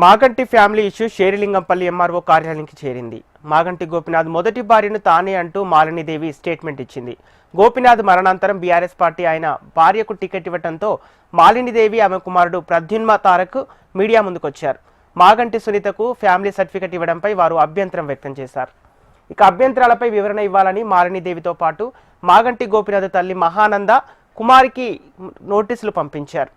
Maganti family issue Serilingampally MRO కార్యాలయానికి చేరింది. మాగంటి గోపినాథ్ మొదటి భార్యను తానే అంటూ మాలినీదేవి స్టేట్మెంట్ ఇచ్చింది. గోపినాథ్ మరణానంతరం బీఆర్ఎస్ పార్టీ ఆయన భార్యకు టికెట్ ఇవ్వడంతో మాలినీదేవి ఆమె కుమారుడు ప్రద్యున్మ తారక్ మీడియా ముందుకొచ్చారు. మాగంటి సునీతకు ఫ్యామిలీ సర్టిఫికెట్ ఇవ్వడంపై వారు అభ్యంతరం వ్యక్తం చేశారు. ఇక అభ్యంతరాలపై వివరణ ఇవ్వాలని మాలినీదేవితో పాటు మాగంటి గోపినాథ్ తల్లి మహానంద కుమారికి నోటీసులు పంపించారు.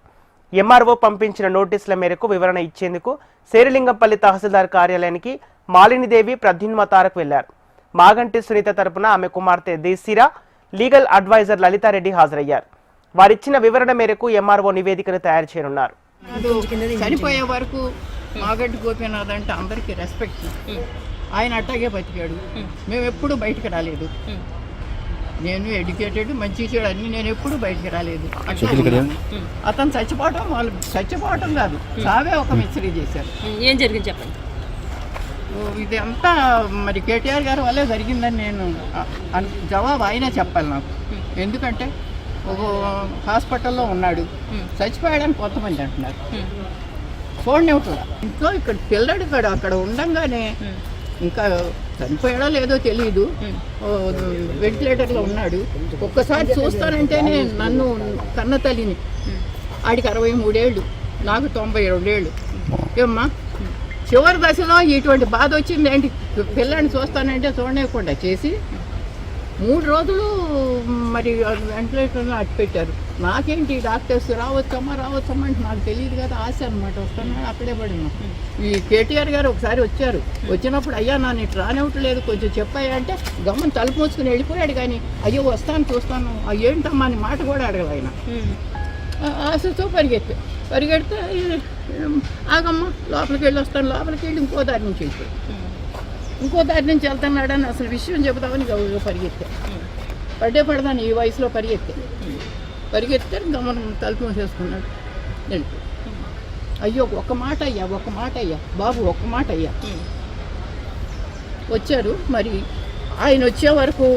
ఎంఆర్ఓ పంపించిన నోటీసుల మేరకు వివరణ ఇచ్చేందుకు శేరిలింగంపల్లి తహసీల్దార్ కార్యాలయానికి మాలినీదేవి ప్రద్యున్మ తారక్ వెళ్లారు. మాగంటి సునీత తరపున ఆమె కుమార్తె దేశీరా, లీగల్ అడ్వైజర్ లలితారెడ్డి హాజరయ్యారు. వారిచ్చిన వివరణ మేరకు ఎంఆర్ఓ నివేదికను తయారు చేయనున్నారు. చనిపోయే వరకు మాగంటి గోపినాథ్ అంటే అందరికీ రెస్పెక్ట్. ఆయన అట్టాగే బతికాడు. మేము ఎప్పుడు బయటకు రాలేదు. నేను ఎడ్యుకేటెడ్, మంచి చెడు అన్ని నేను ఎప్పుడు బయటకు రాలేదు. అతను చచ్చిపోవటం, వాళ్ళు చచ్చిపోవటం కాదు, చావే ఒక మిస్టరీ చేశారు. ఏం జరిగింది చెప్పండి. ఇది అంతా మరి కేటీఆర్ గారి వల్లే జరిగిందని నేను జవాబు ఆయనే చెప్పాలి నాకు. ఎందుకంటే ఒక హాస్పిటల్లో ఉన్నాడు, చచ్చిపోయాడని కొంతమంది అంటున్నారు. చూడనివ్వట్లా. ఇంట్లో ఇక్కడ పిల్లడు అక్కడ ఉండంగానే ఇంకా చనిపోయాడో లేదో తెలియదు, వెంటిలేటర్లో ఉన్నాడు. ఒక్కసారి చూస్తానంటేనే నన్ను కన్న తల్లిని, ఆడికి 63 ఏళ్ళు, నాకు 92 ఏళ్ళు. ఏమ్మా చివరి దశలో ఇటువంటి బాధ వచ్చింది ఏంటి? పిల్లాడిని చూస్తానంటే చూడలేకుండా చేసి 3 రోజులు మరి వెంటిలేటర్లో అట్టు పెట్టారు. నాకేంటి డాక్టర్స్ రావచ్చమ్మా అంటే నాకు తెలియదు కదా, ఆశ అనమాట. వస్తున్నాడు, అక్కడే పడినా. ఈ కేటీఆర్ గారు ఒకసారి వచ్చారు. వచ్చినప్పుడు అయ్యా నన్ను ఇటు రానివ్వట్లేదు, కొంచెం చెప్పాయా అంటే గమ్మని తలుపు మూసుకుని వెళ్ళిపోయాడు. కానీ అయ్యో వస్తాను చూస్తాను ఏంటమ్మా అని మాట కూడా అడగదు ఆయన. ఆశతో పరిగెడితే ఆగమ్మా లోపలికి వెళ్ళి వస్తాను, లోపలికి వెళ్ళి ఇంకో దారి నుంచి వెళ్ళిపోయాడు. ఇంకో దారి నుంచి వెళ్తున్నాడని అసలు విషయం చెబుతామని పరిగెత్తా. పడదాను ఈ వయసులో పరిగెత్తే గమనం తలుపు మూసేసుకున్నాడు. వెళ్ళిపోయాడు. అయ్యో ఒక్క మాట అయ్యా బాబు, ఒక్క మాట అయ్యా. వచ్చారు. మరి ఆయన వచ్చే వరకు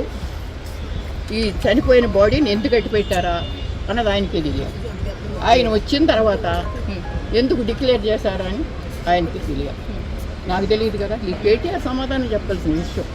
ఈ చనిపోయిన బాడీని ఎందుకు కట్టి పెట్టారా అన్నది ఆయనకి తెలియదు. ఆయన వచ్చిన తర్వాత ఎందుకు డిక్లేర్ చేశారా అని ఆయనకి తెలియదు. నాకు తెలియదు కదా. ఈ కేటీఆర్ సమాధానం చెప్పాల్సిన విషయం.